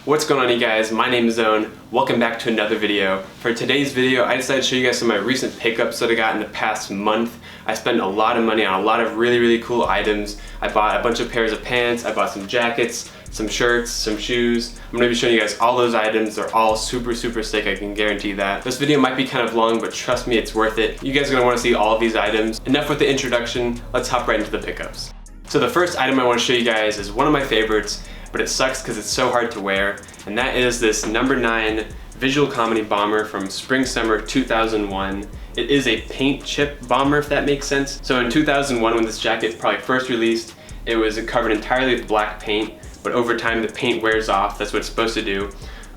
What's going on, you guys? My name is Owen. Welcome back to another video. For today's video, I decided to show you guys some of my recent pickups that I got in the past month. I spent a lot of money on a lot of really cool items. I bought a bunch of pairs of pants, I bought some jackets, some shirts, some shoes. I'm gonna be showing you guys all those items. They're all super sick, I can guarantee that. This video might be kind of long, but trust me, it's worth it. You guys are gonna wanna see all of these items. Enough with the introduction, let's hop right into the pickups. So the first item I wanna show you guys is one of my favorites, but it sucks because it's so hard to wear, and that is this number 9 visual comedy bomber from spring/summer 2001. It is a paint chip bomber, if that makes sense. So in 2001, when this jacket probably first released, it was covered entirely with black paint, but over time the paint wears off. That's what it's supposed to do.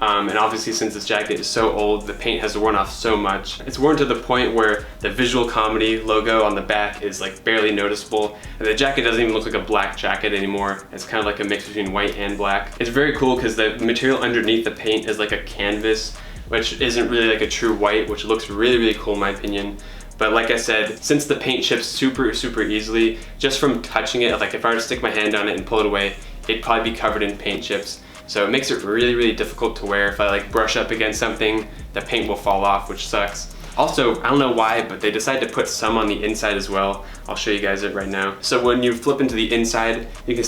And obviously, since this jacket is so old, the paint has worn off so much. It's worn to the point where the visual comedy logo on the back is like barely noticeable, and the jacket doesn't even look like a black jacket anymore. It's kind of like a mix between white and black. It's very cool because the material underneath the paint is like a canvas, which isn't really like a true white, which looks really cool in my opinion. But like I said, since the paint chips super easily, just from touching it, like if I were to stick my hand on it and pull it away, it'd probably be covered in paint chips. So it makes it really difficult to wear. If I like brush up against something, the paint will fall off, which sucks. Also, I don't know why, but they decided to put some on the inside as well. I'll show you guys it right now. So when you flip into the inside, you can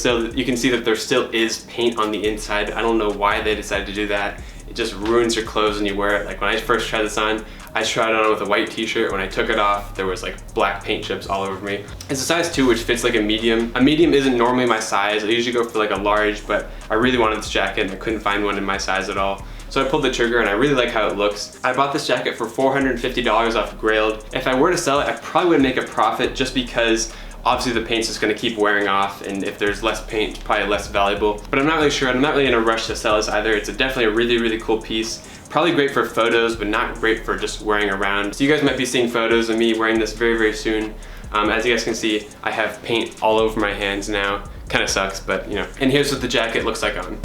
see that there still is paint on the inside. I don't know why they decided to do that. It just ruins your clothes when you wear it. Like when I first tried this on, I tried it on with a white t-shirt. When I took it off, there was like black paint chips all over me. It's a size 2, which fits like a medium. A medium isn't normally my size. I usually go for like a large, but I really wanted this jacket and I couldn't find one in my size at all. So I pulled the trigger and I really like how it looks. I bought this jacket for $450 off Grailed. If I were to sell it, I probably would make a profit just because obviously the paint's just gonna keep wearing off, and if there's less paint, it's probably less valuable. But I'm not really sure, and I'm not really in a rush to sell this either. It's definitely a really cool piece. Probably great for photos, but not great for just wearing around. So you guys might be seeing photos of me wearing this very soon. As you guys can see, I have paint all over my hands now. Kinda sucks, but you know. And here's what the jacket looks like on.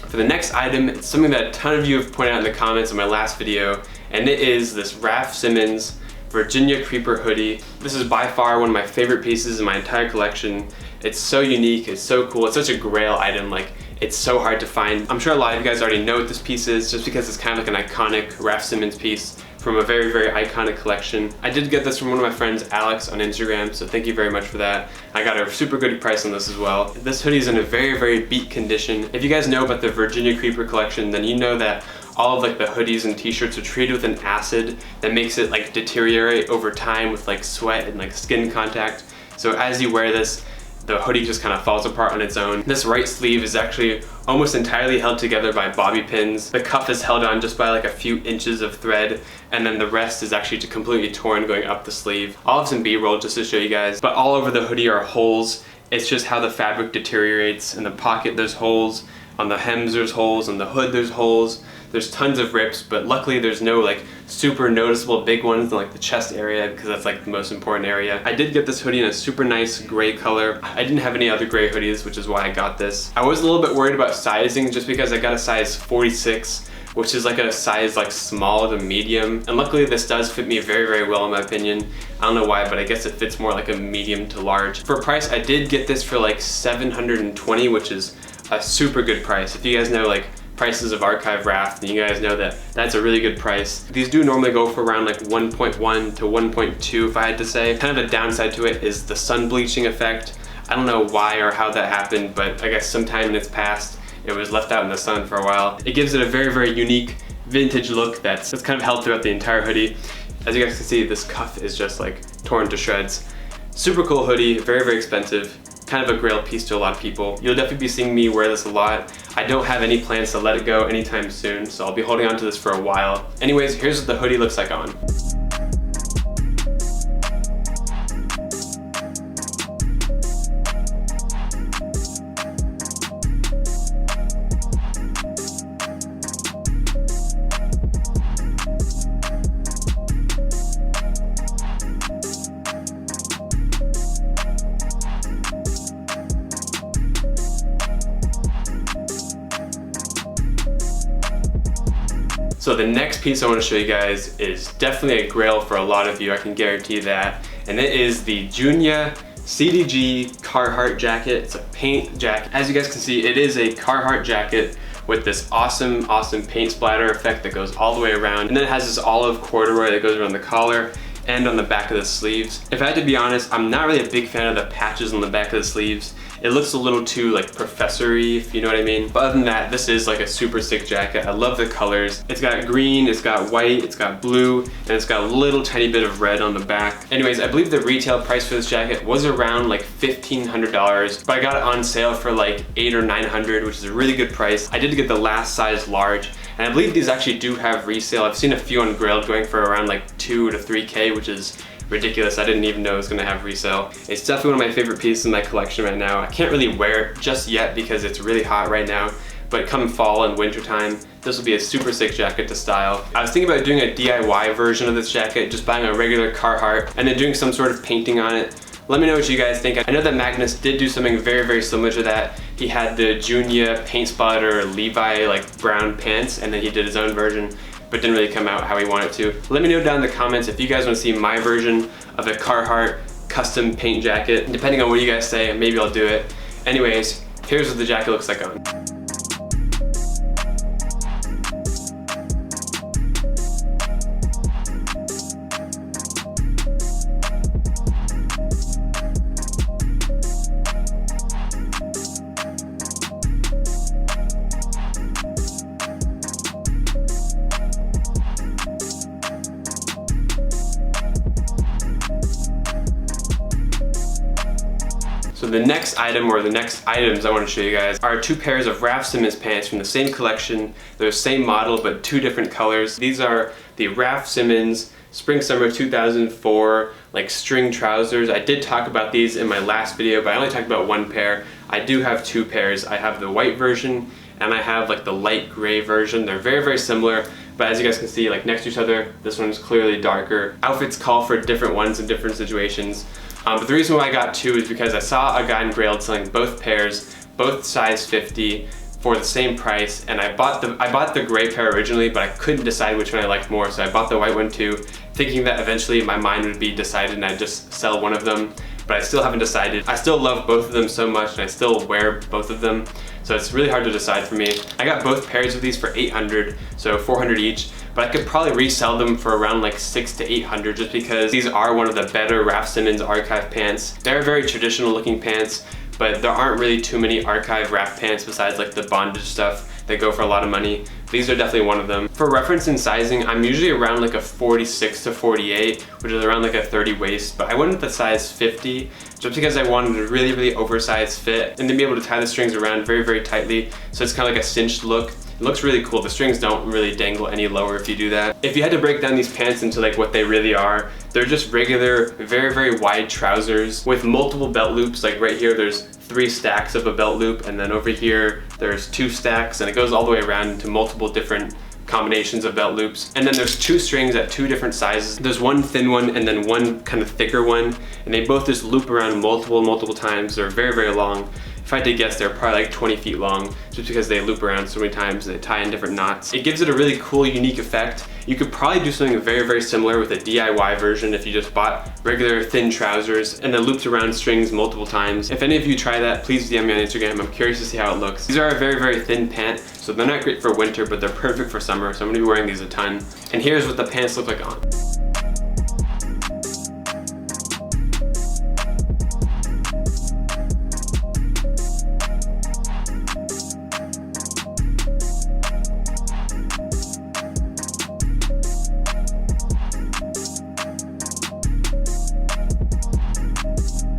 For the next item, it's something that a ton of you have pointed out in the comments in my last video, and it is this Raf Simons Junya Creeper hoodie. This is by far one of my favorite pieces in my entire collection. It's so unique, it's so cool, it's such a grail item, like it's so hard to find. I'm sure a lot of you guys already know what this piece is, just because it's kind of like an iconic Raf Simons piece from a very iconic collection. I did get this from one of my friends, Alex, on Instagram, so thank you very much for that. I got a super good price on this as well. This hoodie is in a very beat condition. If you guys know about the Junya Creeper collection, then you know that all of like the hoodies and t-shirts are treated with an acid that makes it like deteriorate over time with like sweat and like skin contact. So as you wear this, the hoodie just kind of falls apart on its own. This right sleeve is actually almost entirely held together by bobby pins. The cuff is held on just by like a few inches of thread, and then the rest is actually completely torn going up the sleeve. I'll have some B-roll just to show you guys, but all over the hoodie are holes. It's just how the fabric deteriorates. In the pocket there's holes, on the hems there's holes, on the hood there's holes. There's tons of rips, but luckily there's no like super noticeable big ones in like the chest area, because that's like the most important area. I did get this hoodie in a super nice gray color. I didn't have any other gray hoodies, which is why I got this. I was a little bit worried about sizing just because I got a size 46, which is like a size like small to medium. And luckily this does fit me very well in my opinion. I don't know why, but I guess it fits more like a medium to large. For price, I did get this for like $720, which is a super good price. If you guys know like prices of archive Raf, then you guys know that that's a really good price. These do normally go for around like 1.1 to 1.2 if I had to say. Kind of a downside to it is the sun bleaching effect. I don't know why or how that happened, but I guess sometime in its past it was left out in the sun for a while. It gives it a very unique vintage look that's kind of held throughout the entire hoodie. As you guys can see, this cuff is just like torn to shreds. Super cool hoodie, very expensive. Kind of a grail piece to a lot of people. You'll definitely be seeing me wear this a lot. I don't have any plans to let it go anytime soon, so I'll be holding on to this for a while. Anyways, here's what the hoodie looks like on. So the next piece I want to show you guys is definitely a grail for a lot of you, I can guarantee that. And it is the Junya CDG Carhartt jacket. It's a paint jacket. As you guys can see, it is a Carhartt jacket with this awesome paint splatter effect that goes all the way around. And then it has this olive corduroy that goes around the collar and on the back of the sleeves. If I had to be honest, I'm not really a big fan of the patches on the back of the sleeves. It looks a little too like professor-y, if you know what I mean. But other than that, this is like a super sick jacket. I love the colors. It's got green, it's got white, it's got blue, and it's got a little tiny bit of red on the back. Anyways, I believe the retail price for this jacket was around like $1,500, but I got it on sale for like $800 or $900, which is a really good price. I did get the last size large, and I believe these actually do have resale. I've seen a few on Grailed going for around like $2 to $3K, which is ridiculous. I didn't even know it was gonna have resale. It's definitely one of my favorite pieces in my collection right now. I can't really wear it just yet because it's really hot right now, but come fall and winter time, this will be a super sick jacket to style. I was thinking about doing a DIY version of this jacket, just buying a regular Carhartt and then doing some sort of painting on it. Let me know what you guys think. I know that Magnus did do something very similar to that. He had the Junya paint splatter Levi like brown pants, and then he did his own version, but didn't really come out how he wanted to. Let me know down in the comments if you guys want to see my version of a Carhartt custom paint jacket. Depending on what you guys say, maybe I'll do it. Anyways, here's what the jacket looks like on. So the next item, or the next items I want to show you guys, are two pairs of Raf Simons pants from the same collection. They're the same model, but two different colors. These are the Raf Simons Spring Summer 2004 like string trousers. I did talk about these in my last video, but I only talked about one pair. I do have two pairs. I have the white version and I have like the light gray version. They're very similar, but as you guys can see, like next to each other, this one is clearly darker. Outfits call for different ones in different situations. But the reason why I got two is because I saw a guy in Grailed selling both pairs, both size 50, for the same price, and I bought the gray pair originally, but I couldn't decide which one I liked more, so I bought the white one too, thinking that eventually my mind would be decided and I'd just sell one of them, but I still haven't decided. I still love both of them so much, and I still wear both of them, so it's really hard to decide for me. I got both pairs of these for $800, so $400 each, but I could probably resell them for around like $600 to $800 just because these are one of the better Raf Simons archive pants. They're very traditional looking pants, but there aren't really too many archive Raf pants besides like the bondage stuff that go for a lot of money. These are definitely one of them. For reference in sizing, I'm usually around like a 46 to 48, which is around like a 30 waist, but I went with the size 50 just because I wanted a really oversized fit and to be able to tie the strings around very tightly, so it's kind of like a cinched look. It looks really cool. The strings don't really dangle any lower if you do that. If you had to break down these pants into like what they really are, they're just regular, very wide trousers with multiple belt loops. Like right here, there's 3 stacks of a belt loop, and then over here, there's 2 stacks, and it goes all the way around into multiple different combinations of belt loops. And then there's 2 strings at 2 different sizes. There's one thin one and then one kind of thicker one, and they both just loop around multiple times. They're very long. If I had to guess, they're probably like 20 feet long, just because they loop around so many times and they tie in different knots. It gives it a really cool, unique effect. You could probably do something very similar with a DIY version if you just bought regular thin trousers and then looped around strings multiple times. If any of you try that, please DM me on Instagram. I'm curious to see how it looks. These are a very thin pant, so they're not great for winter, but they're perfect for summer, so I'm gonna be wearing these a ton. And here's what the pants look like on.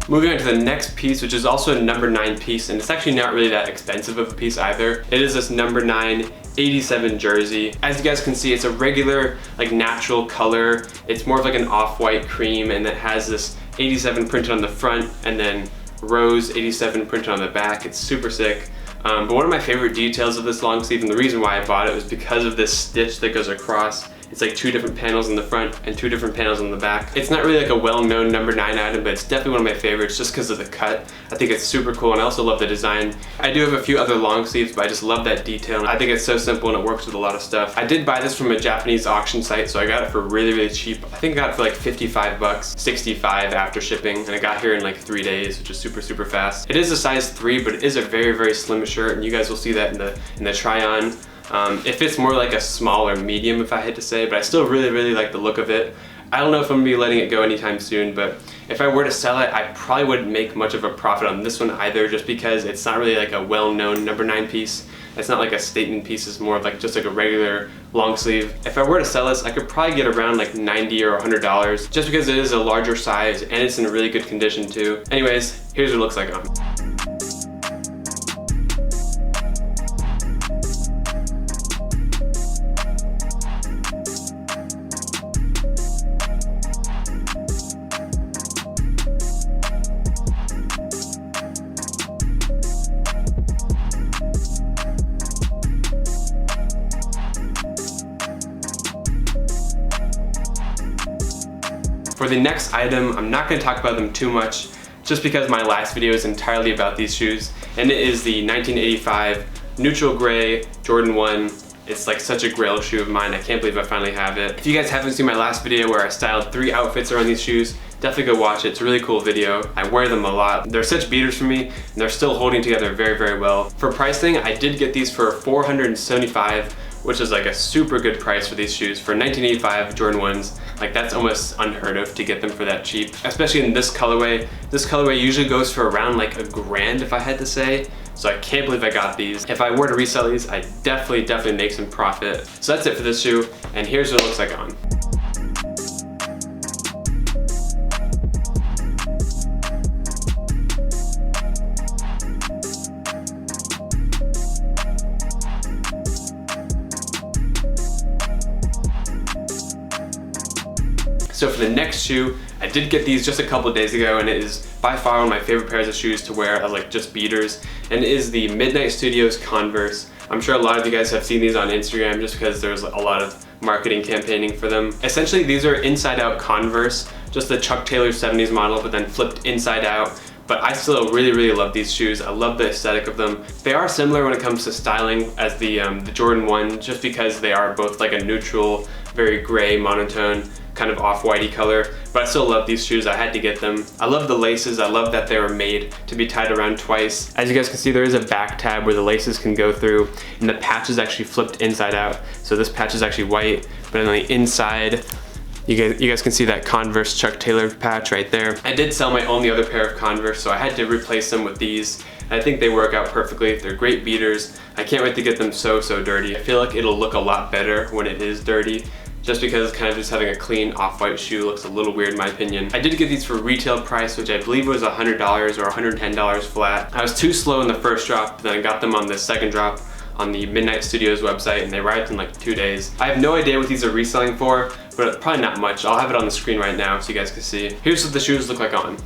Moving on to the next piece, which is also a number 9 piece, and it's actually not really that expensive of a piece either. It is this number 9 87 jersey. As you guys can see, it's a regular, like natural color. It's more of like an off-white cream, and it has this 87 printed on the front, and then rose 87 printed on the back. It's super sick. But one of my favorite details of this long sleeve, and the reason why I bought it, was because of this stitch that goes across It's like 2 different panels in the front and 2 different panels on the back. It's not really like a well-known number 9 item, but it's definitely one of my favorites just because of the cut. I think it's super cool, and I also love the design. I do have a few other long sleeves, but I just love that detail. I think it's so simple and it works with a lot of stuff. I did buy this from a Japanese auction site, so I got it for really, really cheap. I think I got it for like 55 bucks, 65 after shipping, and I got here in like 3 days, which is super, super fast. It is a size 3, but it is a very, very slim shirt, and you guys will see that in the try-on. It fits more like a small or medium, if I had to say, but I still really, really like the look of it. I don't know if I'm gonna be letting it go anytime soon, but if I were to sell it, I probably wouldn't make much of a profit on this one either, just because it's not really like a well-known number 9 piece. It's not like a statement piece, it's more of like just like a regular long sleeve. If I were to sell this, I could probably get around like $90 or $100, just because it is a larger size and it's in really good condition too. Anyways, here's what it looks like on. For the next item, I'm not going to talk about them too much, just because my last video is entirely about these shoes, and it is the 1985 neutral gray Jordan 1. It's like such a grail shoe of mine. I can't believe I finally have it. If you guys haven't seen my last video where I styled 3 outfits around these shoes, definitely go watch it. It's a really cool video. I wear them a lot. They're such beaters for me, and they're still holding together very, very well. For pricing, I did get these for $475, which is like a super good price for these shoes. For 1985 Jordan 1s, like that's almost unheard of to get them for that cheap, especially in this colorway. This colorway usually goes for around like $1,000 if I had to say. So I can't believe I got these. If I were to resell these, I'd definitely make some profit. So that's it for this shoe, and here's what it looks like on. So for the next shoe, I did get these just a couple of days ago, and it is by far one of my favorite pairs of shoes to wear as like just beaters, and it is the Midnight Studios Converse. I'm sure a lot of you guys have seen these on Instagram just because there's a lot of marketing campaigning for them. Essentially, these are inside out Converse, just the Chuck Taylor 70s model, but then flipped inside out. But I still really love these shoes. I love the aesthetic of them. They are similar when it comes to styling as the Jordan 1, just because they are both like a neutral, very gray, monotone, kind of off-whitey color, but I still love these shoes. I had to get them. I love the laces. I love that they were made to be tied around twice. As you guys can see, there is a back tab where the laces can go through, and the patch is actually flipped inside out. So this patch is actually white, but on the inside, you guys can see that Converse Chuck Taylor patch right there. I did sell my only other pair of Converse, so I had to replace them with these. I think they work out perfectly. They're great beaters. I can't wait to get them so dirty. I feel like it'll look a lot better when it is dirty, just because kind of just having a clean off-white shoe looks a little weird in my opinion. I did get these for retail price, which I believe was $100 or $110 flat. I was too slow in the first drop, but then I got them on the second drop on the Midnight Studios website, and they arrived in like 2 days. I have no idea what these are reselling for, but probably not much. I'll have it on the screen right now so you guys can see. Here's what the shoes look like on.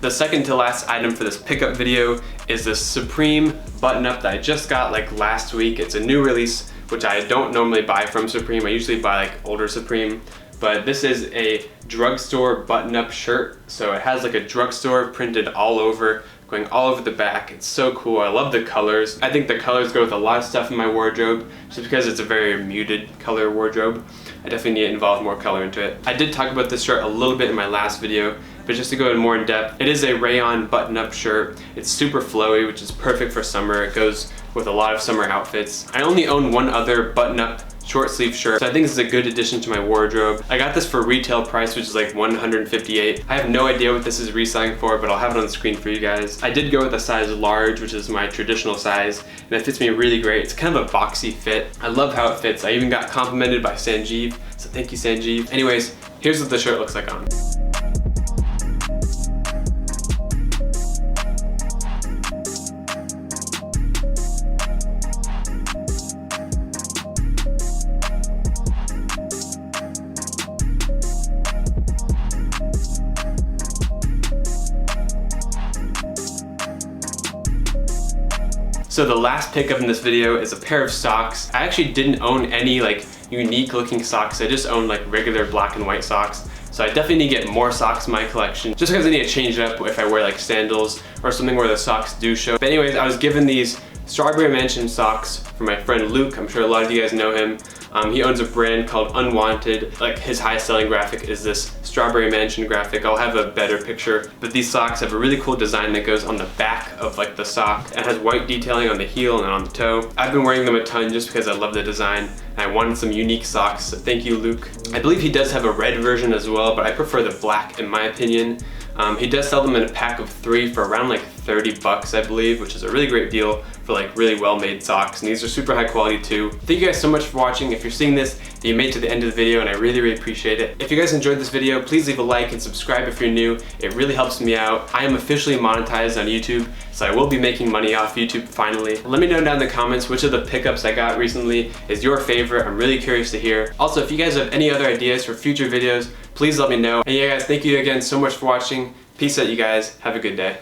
The second to last item for this pickup video is this Supreme button-up that I just got like last week. It's a new release, which I don't normally buy from Supreme. I usually buy like older Supreme, but this is a drugstore button-up shirt. So it has like a drugstore printed all over, going all over the back. It's so cool. I love the colors. I think the colors go with a lot of stuff in my wardrobe, just because it's a very muted color wardrobe. I definitely need to involve more color into it. I did talk about this shirt a little bit in my last video, but just to go in more in depth, it is a rayon button-up shirt. It's super flowy, which is perfect for summer. It goes with a lot of summer outfits. I only own one other button-up short sleeve shirt, so I think this is a good addition to my wardrobe. I got this for retail price, which is like $158. I have no idea what this is reselling for, but I'll have it on the screen for you guys. I did go with a size large, which is my traditional size, and it fits me really great. It's kind of a boxy fit. I love how it fits. I even got complimented by Sanjeev, so thank you, Sanjeev. Anyways, here's what the shirt looks like on. So the last pickup in this video is a pair of socks. I actually didn't own any like unique looking socks. I just owned like regular black and white socks. So I definitely need to get more socks in my collection just because I need to change it up if I wear like sandals or something where the socks do show. But anyways, I was given these Strawberry Mansion socks from my friend Luke. I'm sure a lot of you guys know him. He owns a brand called Unwanted. Like his highest selling graphic is this Strawberry Mansion graphic. I'll have a better picture. But these socks have a really cool design that goes on the back of like the sock and has white detailing on the heel and on the toe. I've been wearing them a ton just because I love the design and I wanted some unique socks. So thank you, Luke. I believe he does have a red version as well, but I prefer the black in my opinion. He does sell them in a pack of 3 for around like 30 bucks, I believe, which is a really great deal for like really well-made socks. And these are super high quality too. Thank you guys so much for watching. If you're seeing this, you made it to the end of the video and I really, really appreciate it. If you guys enjoyed this video, please leave a like and subscribe if you're new. It really helps me out. I am officially monetized on YouTube, so I will be making money off YouTube finally. Let me know down in the comments which of the pickups I got recently is your favorite. I'm really curious to hear. Also, if you guys have any other ideas for future videos, please let me know. And yeah guys, thank you again so much for watching. Peace out, you guys. Have a good day.